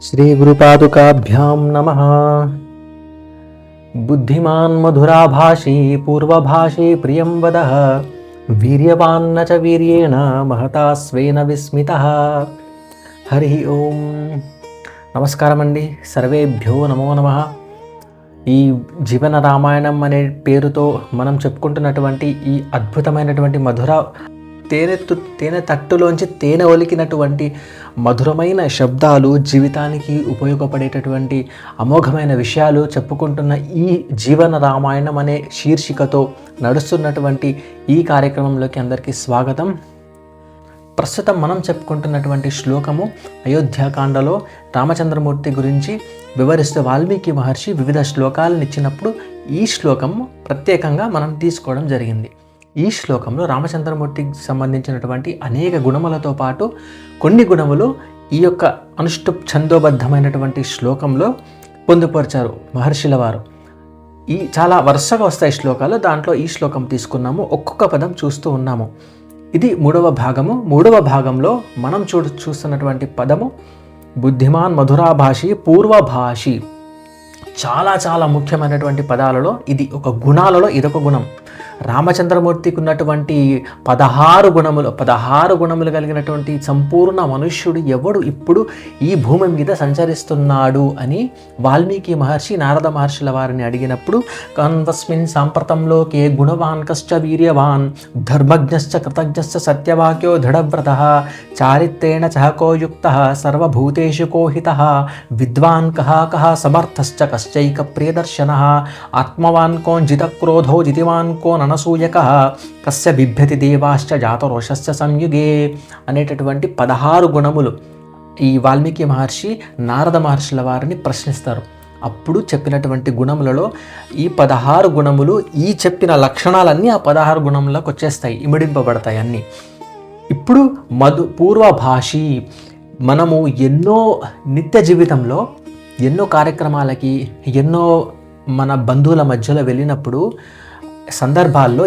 श्रीगुरुपादुकाभ्यां नमः। बुद्धिमान् मधुराभाषी पूर्वभाषे प्रियं वदः, वीर्यवान्न च वीर्येण महता स्वेन विस्मितः। हरि ओं। నమస్కారమండి, సర్వేభ్యో నమో నమః. ఈ జీవన రామాయణం అనే పేరుతో మనం చెప్పుకుంటున్నటువంటి ఈ అద్భుతమైనటువంటి మధుర తేనె తట్టులోంచి తేనె ఒలికినటువంటి మధురమైన శబ్దాలు, జీవితానికి ఉపయోగపడేటటువంటి అమోఘమైన విషయాలు చెప్పుకుంటున్న ఈ జీవన రామాయణం అనే శీర్షికతో నడుస్తున్నటువంటి ఈ కార్యక్రమంలోకి అందరికీ స్వాగతం. ప్రస్తుతం మనం చెప్పుకుంటున్నటువంటి శ్లోకము అయోధ్యాకాండలో రామచంద్రమూర్తి గురించి వివరిస్తూ వాల్మీకి మహర్షి వివిధ శ్లోకాలను ఇచ్చినప్పుడు ఈ శ్లోకం ప్రత్యేకంగా మనం తీసుకోవడం జరిగింది. ఈ శ్లోకంలో రామచంద్రమూర్తికి సంబంధించినటువంటి అనేక గుణములతో పాటు కొన్ని గుణములు ఈ యొక్క అనుష్టుప్ ఛందోబద్ధమైనటువంటి శ్లోకంలో పొందుపరిచారు మహర్షుల వారు. ఈ చాలా వరుసగా వస్తాయి శ్లోకాలు, దాంట్లో ఈ శ్లోకం తీసుకున్నాము, ఒక్కొక్క పదం చూస్తూ ఉన్నాము. ఇది మూడవ భాగము. మూడవ భాగంలో మనం చూస్తున్నటువంటి పదము బుద్ధిమాన్ మధురాభాషి పూర్వభాషి. చాలా చాలా ముఖ్యమైనటువంటి పదాలలో ఇది ఒక గుణాలలో ఇదొక గుణం. రామచంద్రమూర్తికి ఉన్నటువంటి 16 గుణములు కలిగినటువంటి సంపూర్ణ మనుష్యుడు ఎవడు ఇప్పుడు ఈ భూమి మీద సంచరిస్తున్నాడు అని వాల్మీకి మహర్షి నారద మహర్షుల వారిని అడిగినప్పుడు కన్వస్మిన్ సాంప్రతంలోకే గుణవాన్ కశ్చ వీర్యవాన్ ధర్మజ్ఞశ్చ కృతజ్ఞశ్చ సత్యవాక్యో దృఢవ్రతః చారిత్రేణ చహకో యుక్తః సర్వభూతేషు కోహితః విద్వాన్ కః సమర్థశ్చ కశ్చైక ప్రియదర్శనః ఆత్మవాన్ కోన్ జితక్రోధో జితివాన్ కోన్ అనసూయకః కస్య బిభ్యతి దేవాశ్చ జాతరోషస్య సంయుగే అనేటటువంటి 16 గుణములు ఈ వాల్మీకి మహర్షి నారద మహర్షుల వారిని ప్రశ్నిస్తారు. అప్పుడు చెప్పినటువంటి గుణములలో ఈ 16 గుణములు, ఈ చెప్పిన లక్షణాలన్నీ ఆ 16 గుణములకు వచ్చేస్తాయి, ఇమిడింపబడతాయి అన్నీ. ఇప్పుడు పూర్వభాషి. మనము ఎన్నో నిత్య జీవితంలో ఎన్నో కార్యక్రమాలకి, ఎన్నో మన బంధువుల మధ్యలో వెళ్ళినప్పుడు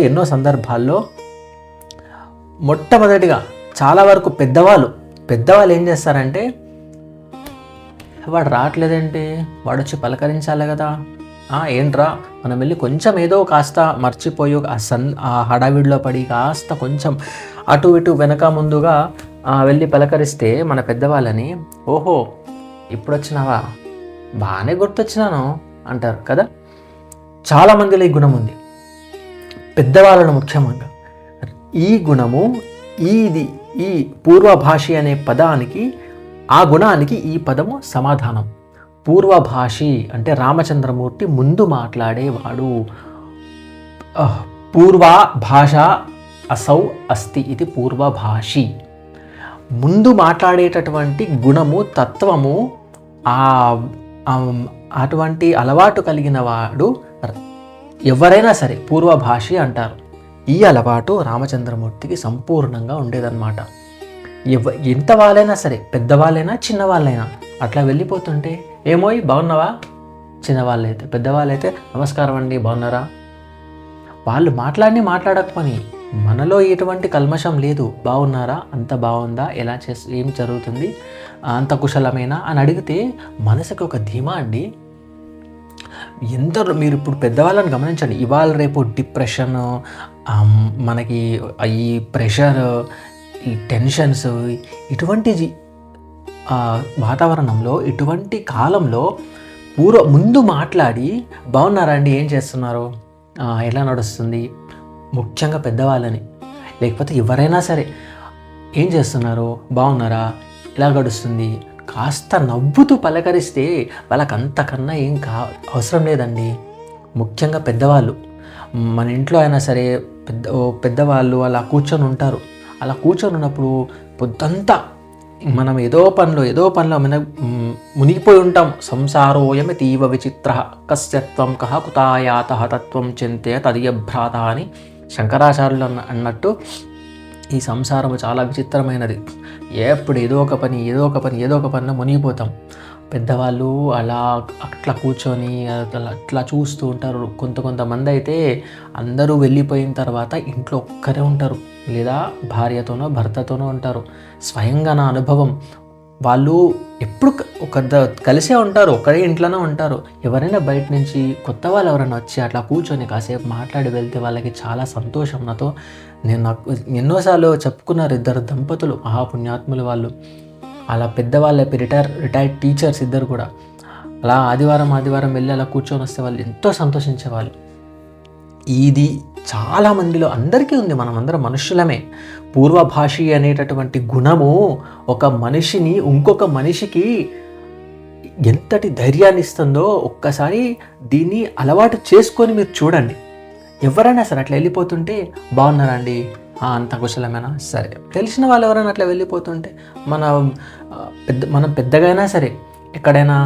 ఎన్నో సందర్భాల్లో మొట్టమొదటిగా చాలా వరకు పెద్దవాళ్ళు ఏం చేస్తారంటే, వాడు రావట్లేదంటే వాడు వచ్చి పలకరించాలి కదా, ఏంట్రా మనం వెళ్ళి కొంచెం ఏదో కాస్త మర్చిపోయి ఆ హడావిడిలో పడి కాస్త కొంచెం అటు ఇటు వెనక ముందుగా వెళ్ళి పలకరిస్తే మన పెద్దవాళ్ళని, ఓహో ఇప్పుడు వచ్చినావా, బాగానే గుర్తొచ్చినాను అంటారు కదా. చాలామందిలో ఈ గుణం ఉంది, పెద్దవాళ్ళను ముఖ్యంగా. ఈ గుణము ఈ పూర్వభాషి అనే పదానికి, ఆ గుణానికి ఈ పదము సమాధానం. పూర్వభాషి అంటే రామచంద్రమూర్తి ముందు మాట్లాడేవాడు. పూర్వా భాష అసౌ అస్తి ఇది పూర్వభాషి. ముందు మాట్లాడేటటువంటి గుణము, తత్వము, అటువంటి అలవాటు కలిగిన వాడు ఎవరైనా సరే పూర్వభాషి అంటారు. ఈ అలవాటు రామచంద్రమూర్తికి సంపూర్ణంగా ఉండేదన్నమాట. ఎంత వాళ్ళైనా సరే, పెద్దవాళ్ళైనా చిన్నవాళ్ళైనా అట్లా వెళ్ళిపోతుంటే, ఏమోయ్ బాగున్నావా, చిన్నవాళ్ళైతే, పెద్దవాళ్ళైతే నమస్కారం అండి బాగున్నారా. వాళ్ళు మాట్లాడకపోని మనలో ఎటువంటి కల్మషం లేదు, బాగున్నారా, అంత బాగుందా, ఏం జరుగుతుంది, అంత కుశలమేనా అని అడిగితే మనసుకి ఒక ధీమా అండి. మీరు ఇప్పుడు పెద్దవాళ్ళని గమనించండి, ఇవాళ రేపు డిప్రెషన్, మనకి ఈ ప్రెషర్, ఈ టెన్షన్స్, ఇటువంటి వాతావరణంలో, ఇటువంటి కాలంలో ముందు మాట్లాడి బాగున్నారా అండి, ఏం చేస్తున్నారు, ఎలా నడుస్తుంది, ముఖ్యంగా పెద్దవాళ్ళని, లేకపోతే ఎవరైనా సరే ఏం చేస్తున్నారు, బాగున్నారా, ఎలా గడుస్తుంది, కాస్త నవ్వుతూ పలకరిస్తే వాళ్ళకి అంతకన్నా ఏం అవసరం లేదండి. ముఖ్యంగా పెద్దవాళ్ళు, మన ఇంట్లో అయినా సరే పెద్దవాళ్ళు అలా కూర్చొని ఉంటారు. అలా కూర్చొని ఉన్నప్పుడు పొద్దంతా మనం ఏదో పనిలో మునిగిపోయి ఉంటాం. సంసారోయమి తీవ విచిత్ర కస్యత్వం కహ కుతాయాత తత్వం చింతే తదియభ్రాత అని శంకరాచార్యులు అన్నట్టు ఈ సంసారము చాలా విచిత్రమైనది. ఎప్పుడు ఏదో ఒక పనిలో మునిగిపోతాం. పెద్దవాళ్ళు అట్లా కూర్చొని అట్లా చూస్తూ ఉంటారు. కొంతమంది అయితే అందరూ వెళ్ళిపోయిన తర్వాత ఇంట్లో ఒక్కరే ఉంటారు, లేదా భార్యతోనో భర్తతోనో ఉంటారు. స్వయంగా నా అనుభవం, వాళ్ళు ఎప్పుడు కలిసే ఉంటారు, ఒకరే ఇంట్లోనే ఉంటారు. ఎవరైనా బయట నుంచి కొత్త వాళ్ళు ఎవరైనా వచ్చి అట్లా కూర్చొని కాసేపు మాట్లాడి వెళ్తే వాళ్ళకి చాలా సంతోషం. నాకు ఎన్నోసార్లు చెప్పుకున్నారు ఇద్దరు దంపతులు, మహాపుణ్యాత్ములు వాళ్ళు. అలా పెద్దవాళ్ళకి రిటైర్డ్ టీచర్స్ ఇద్దరు కూడా అలా ఆదివారం వెళ్ళి అలా కూర్చొని వస్తే వాళ్ళు ఎంతో సంతోషించేవాళ్ళు. ఇది చాలామందిలో అందరికీ ఉంది, మనమందరం మనుషులమే. పూర్వభాషి అనేటటువంటి గుణము ఒక మనిషిని ఇంకొక మనిషికి ఎంతటి ధైర్యాన్ని ఇస్తుందో ఒక్కసారి దీన్ని అలవాటు చేసుకొని మీరు చూడండి. ఎవరైనా సరే అట్లా వెళ్ళిపోతుంటే బాగున్నారా అండి, అంత కుశలమేనా, సరే. తెలిసిన వాళ్ళు ఎవరైనా అట్లా వెళ్ళిపోతుంటే మనం పెద్దగా అయినా సరే ఎక్కడైనా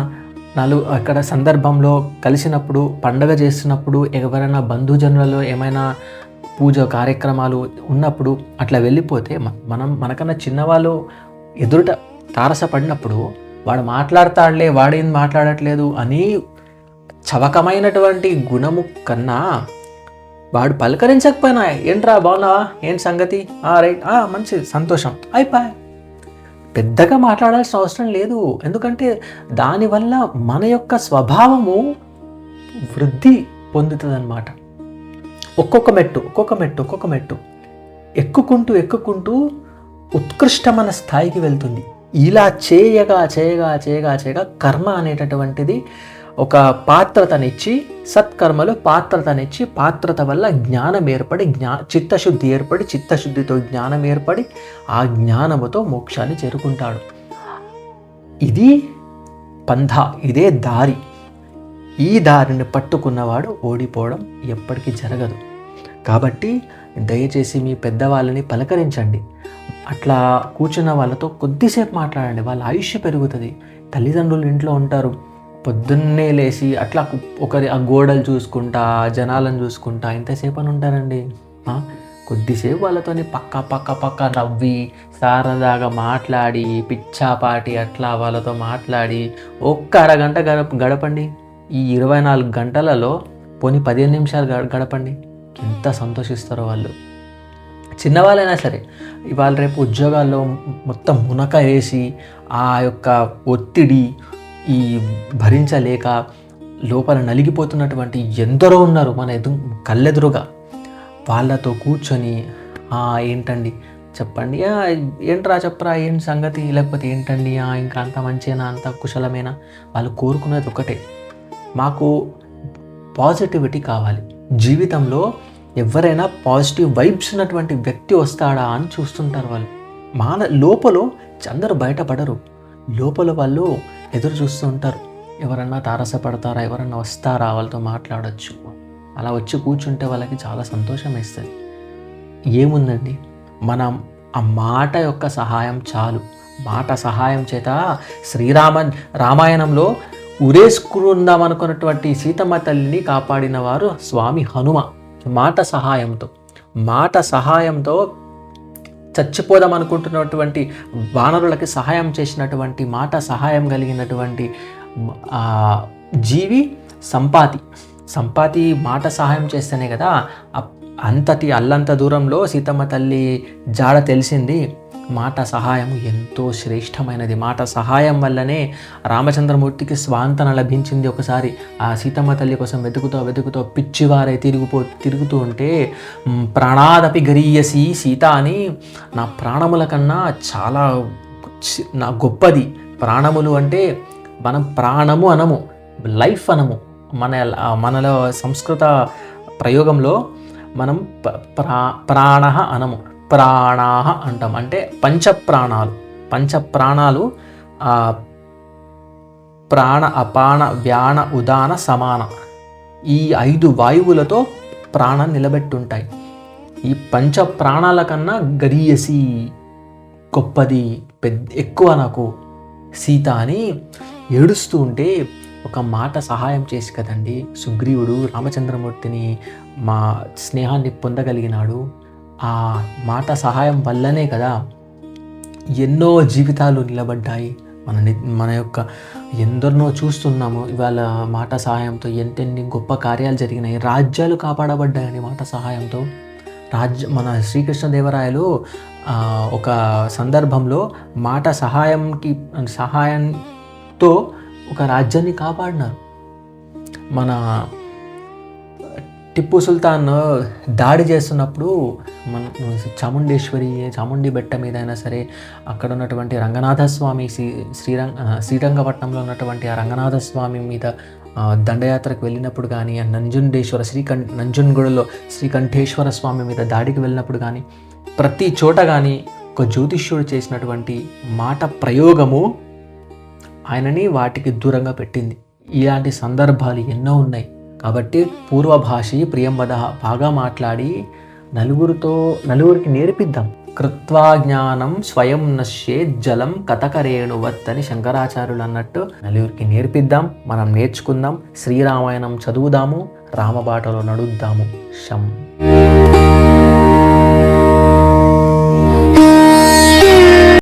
అక్కడ సందర్భంలో కలిసినప్పుడు, పండగ చేస్తున్నప్పుడు, ఎవరైనా బంధుజనులలో ఏమైనా పూజ కార్యక్రమాలు ఉన్నప్పుడు అట్లా వెళ్ళిపోతే మనకన్నా చిన్నవాళ్ళు ఎదురుట తారసపడినప్పుడు వాడు మాట్లాడతాడులే, వాడేం మాట్లాడట్లేదు అని చవకమైనటువంటి గుణము కన్నా వాడు పలకరించకపోయినా ఏంట్రా బాగున్నావా, ఏంటి సంగతి, రైట్, మంచి సంతోషం, అయిపోయి. పెద్దగా మాట్లాడాల్సిన అవసరం లేదు. ఎందుకంటే దానివల్ల మన యొక్క స్వభావము వృద్ధి పొందుతుంది అన్నమాట. ఒక్కొక్క మెట్టు ఎక్కుకుంటూ ఉత్కృష్టమైన స్థాయికి వెళ్తుంది. ఇలా చేయగా కర్మ అనేటటువంటిది ఒక పాత్రతనిచ్చి, సత్కర్మలు పాత్రతనిచ్చి, పాత్రత వల్ల జ్ఞానం ఏర్పడి, చిత్తశుద్ధి ఏర్పడి, చిత్తశుద్ధితో జ్ఞానం ఏర్పడి, ఆ జ్ఞానముతో మోక్షాన్ని చేరుకుంటాడు. ఇది పంథ, ఇదే దారి. ఈ దారిని పట్టుకున్నవాడు ఓడిపోవడం ఎప్పటికీ జరగదు. కాబట్టి దయచేసి మీ పెద్దవాళ్ళని పలకరించండి. అట్లా కూర్చున్న వాళ్ళతో కొద్దిసేపు మాట్లాడండి, వాళ్ళ ఆయుష్య పెరుగుతుంది. తల్లిదండ్రులు ఇంట్లో ఉంటారు, పొద్దున్నే లేచి అట్లా ఒకరి ఆ గోడలు చూసుకుంటా, జనాలను చూసుకుంటా ఎంతసేపు అని ఉంటారండి. కొద్దిసేపు వాళ్ళతోని పక్క నవ్వి సారదాగా మాట్లాడి, పిచ్చాపాటి అట్లా వాళ్ళతో మాట్లాడి ఒక్క అరగంట గడపండి. ఈ 24 గంటలలో పోనీ 15 నిమిషాలు గడపండి, ఎంత సంతోషిస్తారో వాళ్ళు. చిన్నవాళ్ళైనా సరే ఇవాళ రేపు ఉద్యోగాల్లో మొత్తం మునక వేసి ఆ యొక్క ఒత్తిడి ఈ భరించలేక లోపల నలిగిపోతున్నటువంటి ఎందరో ఉన్నారు మన కళ్ళెదురుగా. వాళ్ళతో కూర్చొని ఏంటండి చెప్పండి, ఏంట్రా చెప్పరా, ఏంటి సంగతి, లేకపోతే ఏంటండి, ఇంకా అంత మంచిగా, అంత కుశలమేనా. వాళ్ళు కోరుకునేది ఒకటే, మాకు పాజిటివిటీ కావాలి. జీవితంలో ఎవరైనా పాజిటివ్ వైబ్స్ ఉన్నటువంటి వ్యక్తి వస్తాడా అని చూస్తుంటారు వాళ్ళు. లోపల అందరూ బయటపడరు, లోపల వాళ్ళు ఎదురు చూస్తూ ఉంటారు. ఎవరన్నా తారసపడతారా, ఎవరన్నా వస్తారా, వాళ్ళతో మాట్లాడచ్చు. అలా వచ్చి కూర్చుంటే వాళ్ళకి చాలా సంతోషం వేస్తుంది. ఏముందండి, మనం ఆ మాట యొక్క సహాయం చాలు. మాట సహాయం చేత రామాయణంలో ఉరేసుకుందాం అనుకున్నటువంటి సీతమ్మ తల్లిని కాపాడిన వారు స్వామి హనుమ. మాట సహాయంతో చచ్చిపోదాం అనుకుంటున్నటువంటి వానరులకి సహాయం చేసినటువంటి, మాట సహాయం కలిగినటువంటి జీవి సంపాతి మాట సహాయం చేస్తేనే కదా అల్లంత దూరంలో సీతమ్మ తల్లి జాడ తెలిసింది. మాట సహాయం ఎంతో శ్రేష్టమైనది. మాట సహాయం వల్లనే రామచంద్రమూర్తికి స్వాంతన లభించింది. ఒకసారి ఆ సీతమ్మ తల్లి కోసం వెతుకుతూ పిచ్చివారై తిరుగుతూ ఉంటే, ప్రాణాదపి గరీయసి సీత అని, నా ప్రాణముల కన్నా చాలా నా గొప్పది. ప్రాణములు అంటే మనం ప్రాణము అనము, లైఫ్ అనము. మనలో సంస్కృత ప్రయోగంలో మనం ప్రాణః అనము, ప్రాణాహ అంటాం. అంటే పంచప్రాణాలు ప్రాణ అపాన వ్యాన ఉదాన సమాన, ఈ 5 వాయువులతో ప్రాణం నిలబెట్టుంటాయి. ఈ పంచ ప్రాణాల కన్నా గరీయసి గొప్పది, ఎక్కువ నాకు సీత అని ఏడుస్తూ ఉంటే ఒక మాట సహాయం చేసి కదండి సుగ్రీవుడు రామచంద్రమూర్తిని మా స్నేహాన్ని పొందగలిగినాడు. ఆ మాట సహాయం వల్లనే కదా ఎన్నో జీవితాలు నిలబడ్డాయి. మన యొక్క ఎందరినో చూస్తున్నాము ఇవాళ మాట సహాయంతో. ఎంతెన్ని గొప్ప కార్యాలు జరిగినాయి, రాజ్యాలు కాపాడబడ్డాయని మాట సహాయంతో. మన శ్రీకృష్ణదేవరాయలు ఒక సందర్భంలో సహాయంతో ఒక రాజ్యాన్ని కాపాడినారు. మన టిప్పు సుల్తాన్ దాడి చేస్తున్నప్పుడు మన చాముండి బెట్ట మీద అయినా సరే, అక్కడ ఉన్నటువంటి రంగనాథస్వామి శ్రీరంగపట్నంలో ఉన్నటువంటి ఆ రంగనాథస్వామి మీద దండయాత్రకు వెళ్ళినప్పుడు కానీ, నంజున్గూడలో శ్రీకంఠేశ్వర స్వామి మీద దాడికి వెళ్ళినప్పుడు కానీ, ప్రతి చోట కానీ ఒక జ్యోతిష్యుడు చేసినటువంటి మాట ప్రయోగము ఆయనని వాటికి దూరంగా పెట్టింది. ఇలాంటి సందర్భాలు ఎన్నో ఉన్నాయి. కాబట్టి పూర్వభాషి ప్రియంవద, బాగా మాట్లాడి నలుగురికి నేర్పిద్దాం. కృత్వా జ్ఞానం స్వయం నశ్యేత్ జలం కథకరేణువత్ అని శంకరాచార్యులు అన్నట్టు నలుగురికి నేర్పిద్దాం, మనం నేర్చుకుందాం, శ్రీరామాయణం చదువుదాము, రామబాటలో నడుద్దాము. శం